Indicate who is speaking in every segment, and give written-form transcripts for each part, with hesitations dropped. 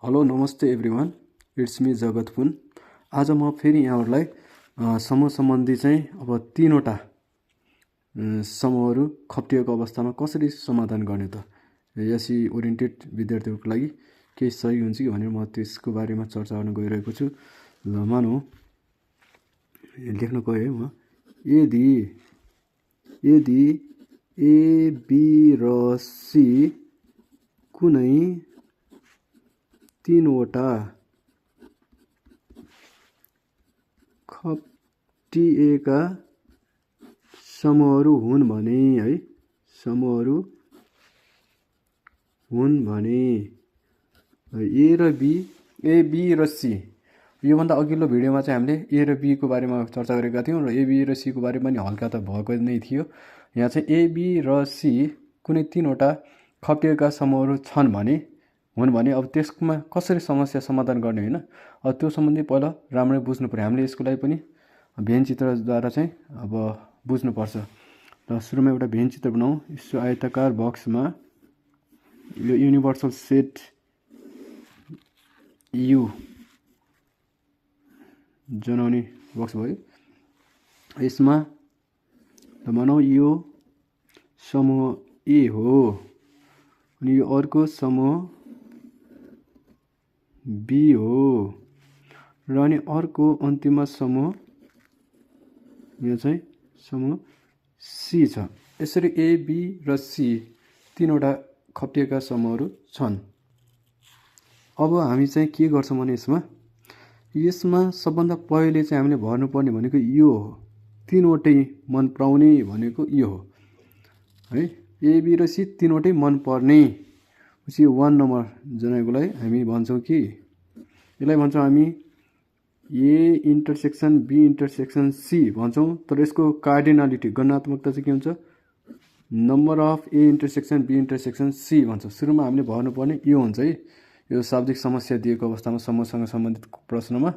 Speaker 1: Hello नमस्ते everyone, it's me जगत पुन। आज म फेरि यहाँहरूलाई समूह सम्बन्धी चाहिँ अब तीनवटा समूहहरू खप्टिएको अवस्थामा कसरी समाधान गर्ने त यसै ओरिएन्टेड विद्यार्थीहरूको लागि केही सही हुन्छ कि भनेर म त्यसको बारेमा चर्चा गर्न गइरहेको छु। ल मानौँ लेख्न गएँ म, यदि यदि ए बी र सी कुनै तीनवटा खप्टिएका समूहहरू हुन् भने है, समूहहरू हुन् भने ए बी र सी, योभन्दा अघिल्लो भिडियोमा चाहिँ हामीले ए र बी को बारेमा चर्चा गरेका थियौँ र ए बी र सी को बारेमा पनि हल्का त भएको नै थियो। यहाँ चाहिँ ए बी र सी कुनै तीनवटा खप्टिएका समूहहरू छन् भने हुन् भने अब त्यसमा कसरी समस्या समाधान गर्ने होइन, अब त्यो सम्बन्धी पहिला राम्ररी बुझ्नु पर्यो। हामीले यसको लागि पनि भेन चित्रद्वारा चाहिँ अब बुझ्नुपर्छ। र सुरुमा एउटा भेन चित्र बनाऊ। यसो आयताकार बक्समा यो युनिभर्सल सेट यु जनाउने बक्स भयो। यसमा भनौँ यो समूह ए हो अनि यो अर्को समूह बी हो र अनि अर्को अन्तिममा समूह यो चाहिँ समूह सी छ। यसरी ए बी र सी तीनवटा खप्टिएका समूहहरू छन्। अब हामी चाहिँ के गर्छौँ भने यसमा सबभन्दा पहिले चाहिँ हामीले भर्नुपर्ने भनेको यो हो, तीनवटै मन पराउने भनेको यो हो है। ए बी र सी तीनवटै मन पर्ने, पछि 1 नम्बर जनाकोलाई हामी भन्छौँ कि यसलाई भन्छौँ हामी A intersection B intersection C भन्छौँ। तर यसको कार्डिनालिटी गणनात्मकता चाहिँ के हुन्छ, number of A intersection B intersection C भन्छ। सुरुमा हामीले भर्नुपर्ने यो हुन्छ है। यो शाब्दिक समस्या दिएको अवस्थामा समूहसँग सम्बन्धित प्रश्नमा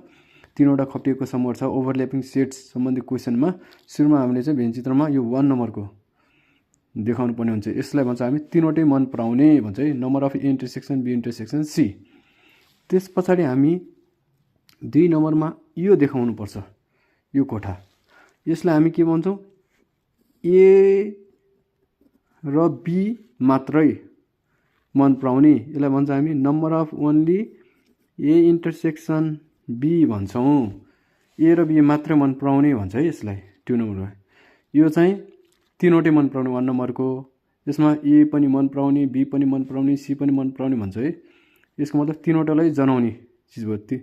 Speaker 1: तीनवटा खप्टिएको समूह छ ओभरल्यापिङ सेट्स सम्बन्धी क्वेसनमा सुरुमा हामीले चाहिँ भेन चित्रमा यो 1 नम्बरको देखाउनु पर्ने हुन्छ। यसलाई भन्छ हामी तीनवटै मन पराउने भन्छ है, number of A intersection B intersection C. त्यस पछाडि हामी 2 नम्बरमा यो देखाउनु पर्छ, यो कोठा। यसलाई हामी के भन्छौँ, ए र बी मात्रै मन पराउने, यसलाई भन्छ हामी number of only A intersection B भन्छौँ। ए र बी मात्रै मन पराउने भन्छ है यसलाई 2 नम्बरमा। यो चाहिँ तीनवटै मन पराउने 1 नम्बरको। यसमा ए पनि मन पराउने, बी पनि मन पराउने, सी पनि मन पराउने भन्छ है। यसको मतलब तीनवटालाई जनाउने चिज भयो।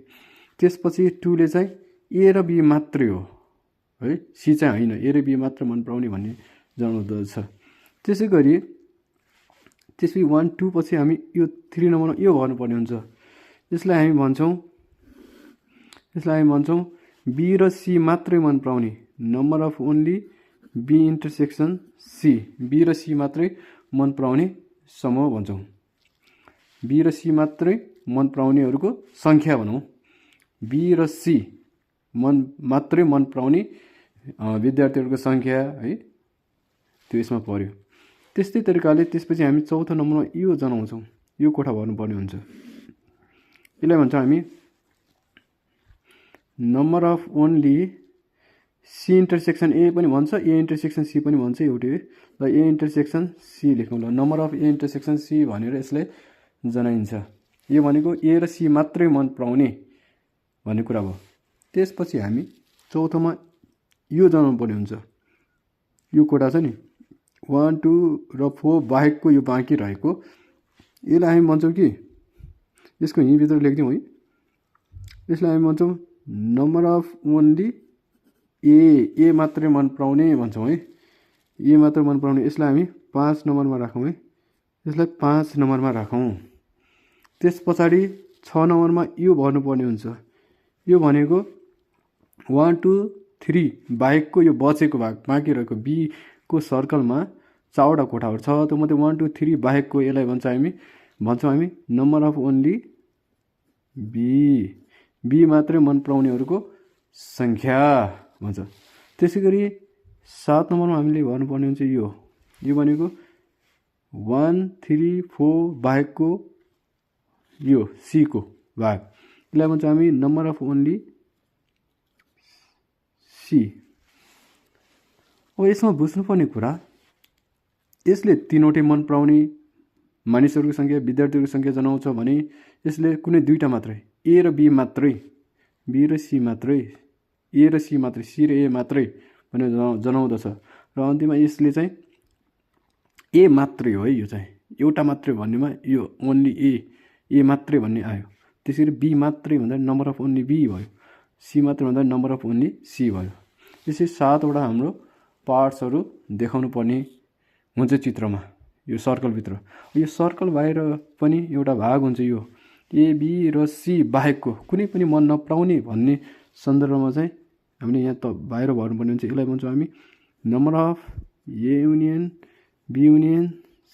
Speaker 1: त्यसपछि 2 ले चाहिँ ए र बी मात्रै हो है, सी चाहिँ होइन, ए र बी मात्र मन पराउने भन्ने जनाउँदछ। त्यसै गरी त्यसपछि 1 2 पछि हामी यो 3 नम्बरमा यो गर्नुपर्ने हुन्छ। यसलाई हामी भन्छौँ बी र सी मात्रै मन पराउने, number of only B intersection C. B र सी मात्रै मन पराउने समूह भन्छौँ। बी र सी मात्रै मन पराउनेहरूको सङ्ख्या भनौँ। बी र सी मात्रै मन पराउने विद्यार्थीहरूको सङ्ख्या है, त्यो यसमा पर्यो। त्यस्तै तरिकाले त्यसपछि हामी 4थो नम्बरमा यो जनाउँछौँ, यो कोठा भर्नुपर्ने हुन्छ। यसलाई भन्छौँ हामी number of only C intersection A पनि भन्छ, ए इन्टरसेक्सन सी पनि भन्छ एउटै है। र ए इन्टरसेक्सन सी लेखौँ ल, number of A intersection C भनेर यसलाई जनाइन्छ। यो भनेको ए र सी मात्रै मन पराउने भन्ने कुरा भयो। त्यसपछि हामी 4थोमा यो जनाउनु पर्ने हुन्छ, यो कोठा छ नि 1 2 र 4 बाहेकको यो बाँकी रहेको, यसलाई हामी भन्छौँ कि यसको यहीँभित्र लेखिदिउँ है। यसलाई हामी भन्छौँ नम्बर अफ ओन्ली ए मात्रै मन पराउने भन्छौँ है, ए मात्र मन पराउने। यसलाई हामी 5 नम्बरमा राखौँ है, यसलाई 5 नम्बरमा राखौँ। त्यस पछाडि 6 नम्बरमा यो भर्नुपर्ने हुन्छ। यो भनेको 1 2 3 बाहेकको यो बचेको भाग बाँकी रहेको बी को सर्कलमा 4वटा कोठाहरू छ। त्यो मध्ये 1 2 3 बाहेकको यसलाई भन्छौँ हामी नम्बर अफ ओन्ली बी मात्रै मन पराउनेहरूको सङ्ख्या भन्छ। त्यसै गरी 7 नम्बरमा हामीले भर्नुपर्ने हुन्छ यो भनेको 1 3 4 बाहेकको यो सीको भाग, यसलाई भन्छ हामी नम्बर अफ ओन्ली सी। अब यसमा बुझ्नुपर्ने कुरा, यसले तीनवटै मन पराउने मानिसहरूको सङ्ख्या, विद्यार्थीहरूको सङ्ख्या जनाउँछ भने यसले कुनै दुईवटा मात्रै, ए र बी मात्रै, बी र सी मात्रै, ए र सी मात्रै, सी र ए मात्रै भनेर जनाउँदछ। र अन्तिममा यसले चाहिँ ए मात्रै हो है, यो चाहिँ एउटा मात्रै भन्नेमा यो ओन्ली ए मात्रै भन्ने आयो। त्यसरी बी मात्रै भन्दा नम्बर अफ ओन्ली बी भयो, सी मात्रै भन्दा नम्बर अफ ओन्ली सी भयो। यसरी 7वटा हाम्रो पार्ट्सहरू देखाउनु पर्ने हुन्छ चित्रमा, यो सर्कलभित्र। यो सर्कल बाहिर पनि एउटा भाग हुन्छ, यो ए बी र सी बाहेकको कुनै पनि मन नपराउने भन्ने सन्दर्भमा चाहिँ हामीले यहाँ त बाहिर भर्नुपर्ने हुन्छ। यसलाई भन्छौँ हामी number of A union B union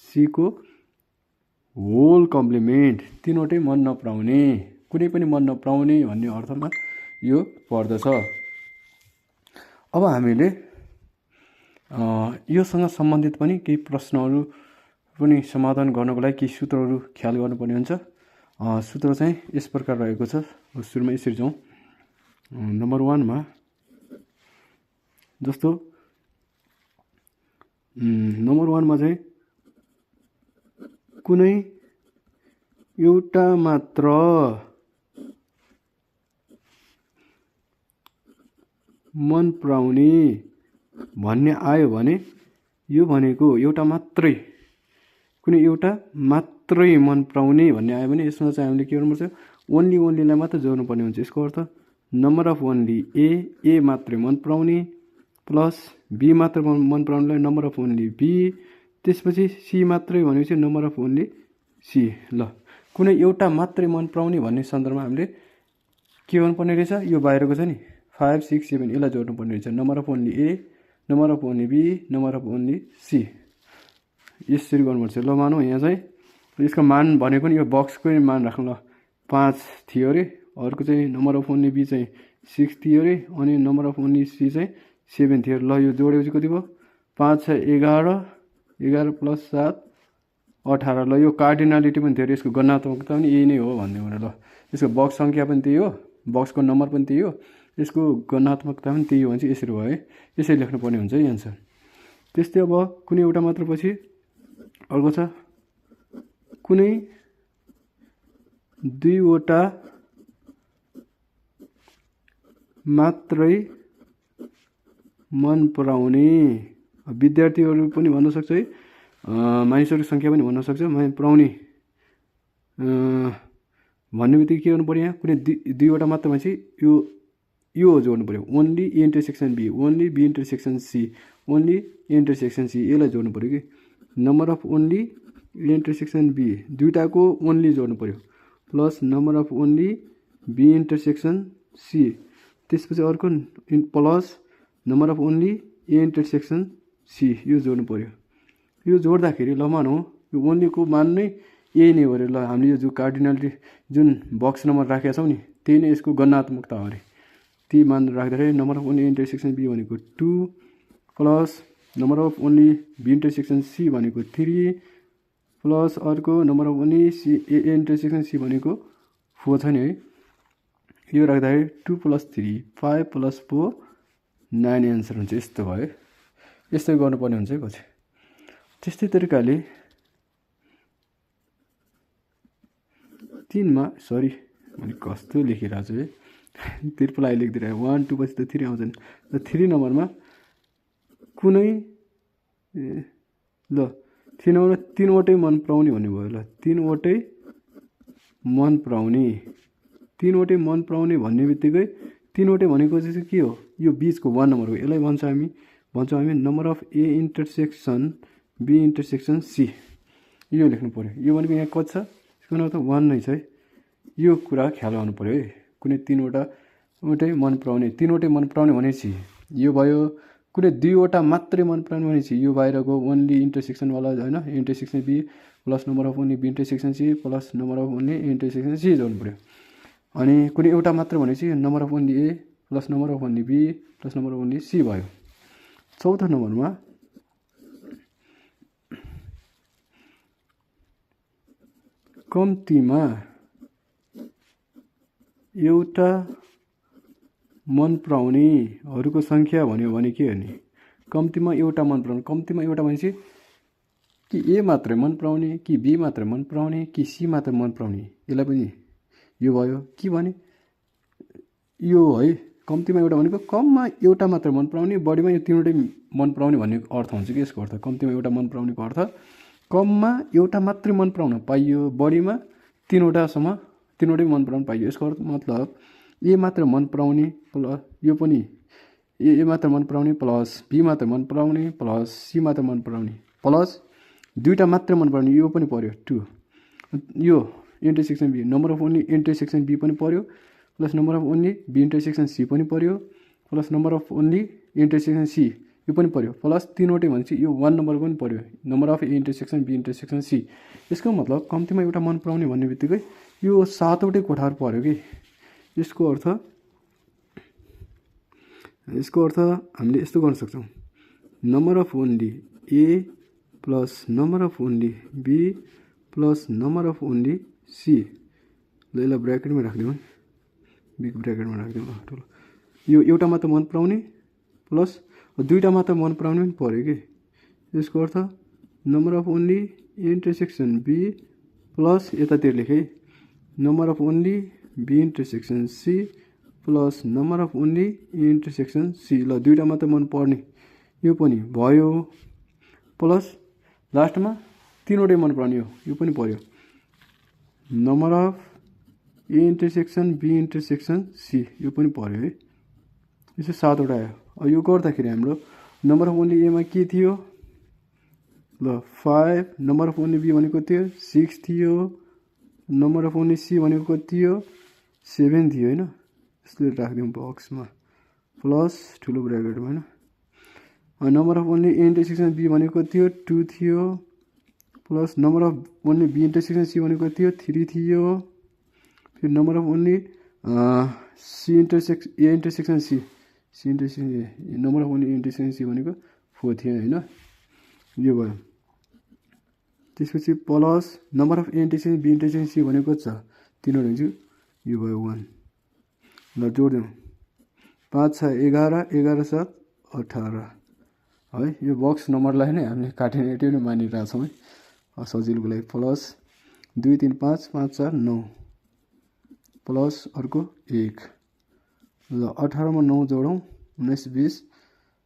Speaker 1: सीको होल कम्प्लिमेन्ट। तीनवटै मन नपराउने, कुनै पनि मन नपराउने भन्ने अर्थमा यो पर्दछ। अब हामीले योसँग सम्बन्धित पनि केही प्रश्नहरू पनि समाधान गर्नको लागि केही सूत्रहरू ख्याल गर्नुपर्ने हुन्छ। सूत्र चाहिँ यस प्रकार रहेको छ, सुरुमा यसरी जाउँ। नम्बर 1मा जस्तो नम्बर 1मा चाहिँ कुनै एउटा मात्र मन पराउने भन्ने आयो भने यो भनेको एउटा मात्रै, कुनै एउटा मात्रै मन पराउने भन्ने आयो भने यसमा चाहिँ हामीले के गर्नुपर्छ, ओन्लीलाई मात्र जोड्नुपर्ने हुन्छ। यसको अर्थ नम्बर अफ ओन्ली ए मात्रै मन पराउने प्लस बी मात्र मन पराउनेलाई नम्बर अफ ओन्ली बी, त्यसपछि सी मात्रै भनेपछि नम्बर अफ ओन्ली सी। ल, कुनै एउटा मात्रै मन पराउने भन्ने सन्दर्भमा हामीले के गर्नुपर्ने रहेछ, यो बाहिरको छ नि 5 6 7 यसलाई जोड्नुपर्ने रहेछ। Number of only A, number of only B, number of only C, यसरी गर्नुपर्छ। ल मानौँ यहाँ चाहिँ यसको मान भनेको नि यो बक्सकै मान राख्नु। ल 5 थियो अरे, अर्को चाहिँ नम्बर अफ ओन्ली बी चाहिँ 6 थियो अरे, अनि नम्बर अफ ओन्ली सी चाहिँ 7 थियो। ल यो जोडेपछि कति भयो, 5 6 11, 11 + 7 18। ल यो कार्डिनालिटी पनि थियो अरे, यसको गणनात्मकता पनि यही नै हो भन्ने भने। ल यसको बक्स सङ्ख्या पनि त्यही हो, बक्सको नम्बर पनि त्यही हो, यसको गणनात्मकता पनि त्यही हो भने चाहिँ यसरी भयो है, यसरी लेख्नुपर्ने हुन्छ है एन्सर। त्यस्तै अब कुनै एउटा मात्र पछि अर्को छ कुनै दुईवटा मात्रै मन पराउने, विद्यार्थीहरू पनि भन्न सक्छ है, मानिसहरूको सङ्ख्या पनि भन्न सक्छ। मन पराउने भन्ने बित्तिकै के गर्नु पऱ्यो, यहाँ कुनै दुईवटा मात्र भनेपछि यो जोड्नु पऱ्यो, only A intersection B, only B intersection C, only A intersection C, यसलाई जोड्नु पऱ्यो कि number of only A intersection B, दुईवटाको ओन्ली जोड्नु पऱ्यो plus number of only B intersection C, त्यसपछि अर्को plus number of only A intersection C, यो जोड्नु पऱ्यो। यो जोड्दाखेरि ल मानौँ यो ओन्लीको मान नै यही नै हो अरे। ल हामीले यो जो कार्डिनालिटी जुन बक्स नम्बर राखेका छौँ नि त्यही नै यसको गणनात्मकता हो अरे। ती मान राख्दाखेरि number of only intersection B भनेको 2 plus number of only B intersection C भनेको 3 प्लस अर्को number of only C A intersection C भनेको 4 छ नि है। यो राख्दाखेरि 2 + 3 5 + 4 9 एन्सर हुन्छ। यस्तो भयो, यस्तै गर्नुपर्ने हुन्छ है पछि। त्यस्तै तरिकाले 3मा सरी मैले कस्तो लेखिरहेको छु है, त्रिपलाई लेखिदिरहेको 1 2 पछि त 3 आउँछ नि। र 3 नम्बरमा कुनै ल 3 नम्बरमा तीनवटै मन पराउने भन्ने भयो। ल तीनवटै मन पराउने, तीनवटै मन पराउने भन्ने बित्तिकै तीनवटै भनेको चाहिँ के हो, यो बिचको 1 नम्बर हो। यसलाई भन्छौँ हामी number of A intersection B intersection C, यो लेख्नु पऱ्यो। यो भनेको यहाँ कति छ, यसको अर्थ 1 नै छ है। यो कुरा ख्याल गर्नु पऱ्यो है। कुनै तीनवटै मन पराउने, तीनवटै मन पराउने भनेपछि यो भयो। कुनै दुईवटा मात्रै मन पराउने भनेपछि यो बाहिरको ओन्ली इन्टरसेक्सनवाला होइन, intersection B plus number of only B intersection C plus number of only intersection C जोड्नु पऱ्यो। अनि कुनै एउटा मात्र भनेपछि number of only A plus number of only B plus number of only C भयो। चौथो नम्बरमा कम्तीमा एउटा मन पराउनेहरूको सङ्ख्या भन्यो भने के हो नि कम्तीमा एउटा मन पराउने कम्तीमा एउटा भनेपछि कि ए मात्रै मन पराउने कि बी मात्रै मन पराउने कि सी मात्रै मन पराउने यसलाई पनि यो भयो के भने यो है कम्तीमा एउटा भनेको कममा एउटा मात्र मन पराउने बढीमा यो तीनवटै मन पराउने भन्ने अर्थ हुन्छ कि यसको अर्थ कम्तीमा एउटा मन पराउनेको अर्थ कममा एउटा मात्रै मन पराउन पाइयो बढीमा तीनवटै मन पराउन पाइयो यसको अर्थ मतलब ए मात्र मन पराउने प्लस यो पनि ए मात्र मन पराउने प्लस बी मात्र मन पराउने प्लस सी मात्र मन पराउने प्लस दुईवटा मात्र मन पराउने यो पनि पर्यो 2 यो intersection B number of only intersection B पनि पर्यो plus number of only B intersection C पनि पर्यो plus number of only intersection C यो पनि पर्यो प्लस तीनवटै भनेपछि यो 1 नम्बर पनि पर्यो number of A intersection B intersection C यसको मतलब कम्तीमा एउटा मन पराउने भन्ने बित्तिकै यो 7वटै कोठार पर्यो कि यसको अर्थ हामीले यस्तो गर्न सक्छौँ number of only A plus number of only B plus number of only C ल यसलाई ब्र्याकेटमा राखिदिउँ बिग ब्र्याकेटमा राखिदिउँ ठुलो यो एउटा मात्र मन पराउने प्लस दुईवटा मात्र मन पराउने पनि पऱ्यो कि यसको अर्थ number of only intersection B plus यतातिर लेखेँ number of only B intersection C plus number of only intersection C ल दुईवटा मात्र मन पर्ने यो पनि भयो प्लस लास्टमा तीनवटै मन पराउने यो पनि पर्यो number of A intersection B intersection C यो पनि पर्यो है यसो 7वटा आयो यो गर्दाखेरि हाम्रो नम्बर अफ ओन्ली एमा के थियो ल 5 नम्बर अफ ओन्ली बी भनेको थियो 6 थियो नम्बर अफ ओन्ली सी भनेको थियो 7 थियो होइन यसले राखिदिउँ बक्समा प्लस ठुलो ब्र्याकेटमा होइन number of only A intersection B भनेको थियो 2 थियो plus number of only B intersection C भनेको थियो 3 थियो फेरि number of only C intersection C number of only intersection C भनेको 4 थियो होइन यो भयो त्यसपछि plus number of A intersection B intersection C भनेको छ तीनवटा हुन्छ यो भयो 1 ल जोडिदिउँ 5 6 11 11 7 18 है यो बक्स नम्बरलाई नै हामीले कार्डिनेटिभ नै मानिरहेछौँ है सजिलोको लागि प्लस 2 3 5 5 4 9 प्लस अर्को 1 ल 18 मा 9 जोडौँ 19 20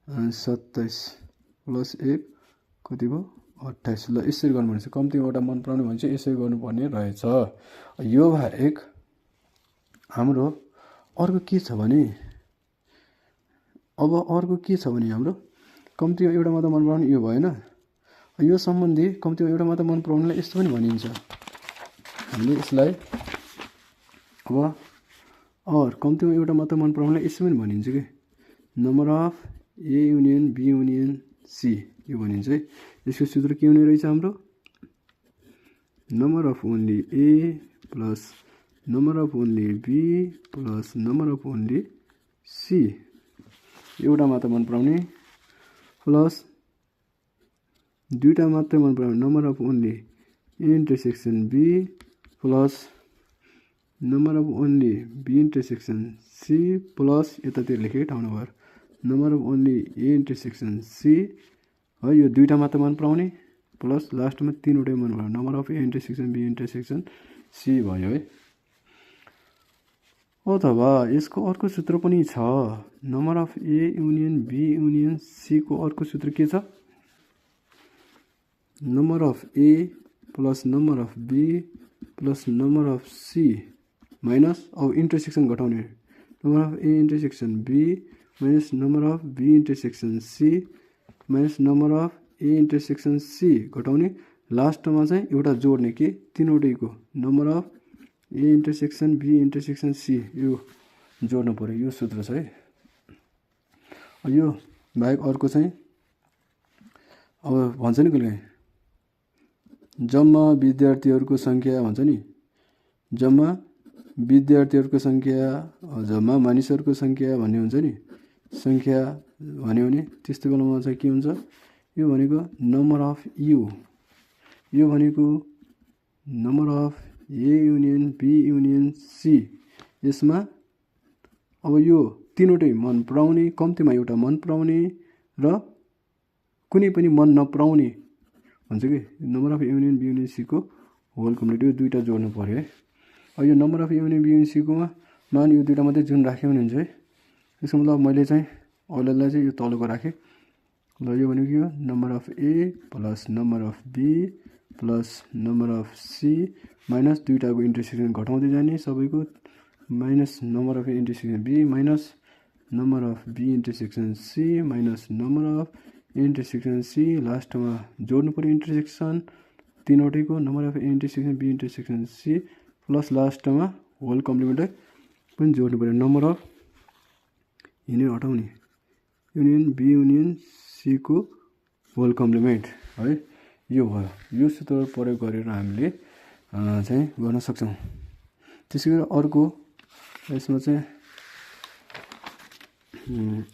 Speaker 1: 27 प्लस 1 कति भयो 28 ल यसरी गर्नुपर्छ कम्तीमा एउटा मन पराउने भने चाहिँ यसरी गर्नुपर्ने रहेछ यो बाहेक हाम्रो अर्को के छ भने हाम्रो कम्तीमा एउटा मात्र मन पराउने यो भएन यो सम्बन्धी कम्तीमा एउटा मात्र मन पराउनेलाई यस्तो पनि भनिन्छ हामीले यसलाई कम्तीमा एउटा मात्र मन पराउनेलाई यस्तो पनि भनिन्छ कि number of A union B union C यो भनिन्छ है यसको सूत्र के हुने रहेछ हाम्रो number of only A plus number of only B plus number of only C एउटा मात्र मन पराउने प्लस दुईवटा मात्रै मन पराउने number of only intersection B plus number of only B intersection C plus यतातिर लेखेँ ठाउँ number number of only A intersection C है यो दुईवटा मात्र मन पराउने प्लस लास्टमा तीनवटै मन पराउने number of A intersection B intersection C भयो है अथवा यसको अर्को सूत्र पनि छ number of A union B union C को अर्को सूत्र के छ number of A plus number of B plus number of C minus अब इन्टरसेक्सन घटाउने number of A intersection B minus number of B intersection C minus number of A intersection C घटाउने लास्टमा चाहिँ एउटा जोड्ने के तीनवटैको number of A intersection B intersection C यो जोड्नु पऱ्यो यो सूत्र छ है यो बाहेक अर्को चाहिँ अब भन्छ नि कहिले जम्मा विद्यार्थीहरूको सङ्ख्या भन्छ नि जम्मा विद्यार्थीहरूको सङ्ख्या जम्मा मानिसहरूको सङ्ख्या भन्ने हुन्छ नि सङ्ख्या भन्यो भने त्यस्तो बेलामा चाहिँ के हुन्छ यो भनेको नम्बर अफ यो भनेको number of A union B union C यसमा अब यो तीनवटै मन पराउने, कम्तीमा एउटा मन पराउने र कुनै पनि मन नपराउने भन्छ कि number of A union B union सीको होल कम्प्लिट, यो दुईवटा जोड्नु पऱ्यो है। अब यो number of A union B union सीकोमा मान यो दुईवटा मात्रै जुन राख्यो भने हुन्छ है, यसको मतलब मैले चाहिँ अरूलाई चाहिँ यो तलको राखेँ। ल यो भनेको यो number of A plus number of B plus number of C minus दुईवटाको इन्टरसेक्सन घटाउँदै जाने सबैको, minus number of A intersection B minus number of B intersection C minus number of intersection C, लास्टमा जोड्नु पऱ्यो इन्टरसेक्सन तीनवटैको number of A intersection B intersection C plus लास्टमा whole complement पनि जोड्नु पऱ्यो नम्बर अफ युनियन हटाउने union B union सीको होल कम्प्लिमेन्ट है। यो भयो, यो सूत्र प्रयोग गरेर हामीले चाहिँ गर्न सक्छौँ। त्यसै गरी अर्को यसमा चाहिँ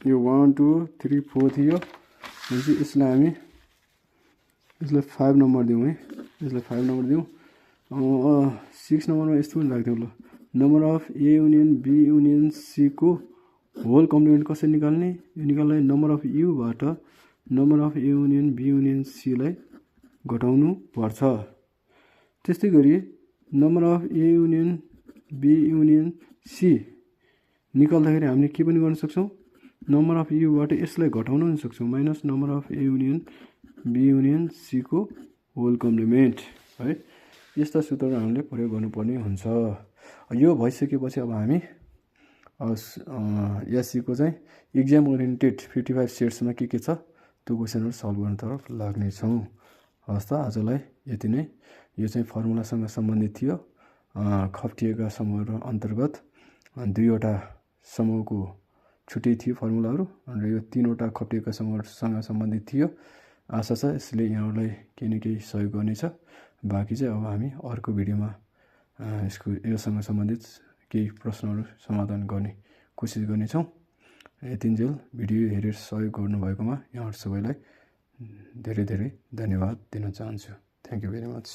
Speaker 1: यो 1 2 3 4 थियो भनेपछि यसलाई हामी यसलाई 5 नम्बर दिउँ है, यसलाई 5 नम्बर दिउँ। 6 नम्बरमा यस्तो पनि राख्दिउँ। ल number of A union B union सीको होल कम्प्लिमेन्ट कसरी निकाल्ने, यो निकाल्ने नम्बर अफ युबाट number of A union B union सीलाई घटाउनु पर्छ। त्यस्तै गरी number of A union B union C निकाल्दाखेरि हामीले के पनि गर्न सक्छौँ, नम्बर अफ युबाट यसलाई घटाउन पनि सक्छौँ, minus number of A union B union सीको होल कम्प्लिमेन्ट है। यस्ता सूत्रहरू हामीले प्रयोग गर्नुपर्ने हुन्छ। यो भइसकेपछि अब हामी एससीको चाहिँ इक्जाम ओरिएन्टेड 55 सेट्समा के छ त्यो क्वेसनहरू सल्भ गर्नतर्फ लाग्नेछौँ। हस् त आजलाई यति नै। यो चाहिँ फर्मुलासँग सम्बन्धित थियो। खप्टिएका समूहहरू अन्तर्गत दुईवटा समूहको छुट्टै थियो फर्मुलाहरू र यो तीनवटा खप्टिएका समूहसँग सम्बन्धित थियो। आशा छ यसले यहाँहरूलाई केही न केही सहयोग गर्नेछ। बाँकी चाहिँ अब हामी अर्को भिडियोमा योसँग सम्बन्धित केही प्रश्नहरू समाधान गर्ने कोसिस गर्नेछौँ। यतिन्जेल भिडियो हेरेर सहयोग गर्नुभएकोमा यहाँहरू सबैलाई धेरै धेरै धन्यवाद दिन चाहन्छु। Thank you very much.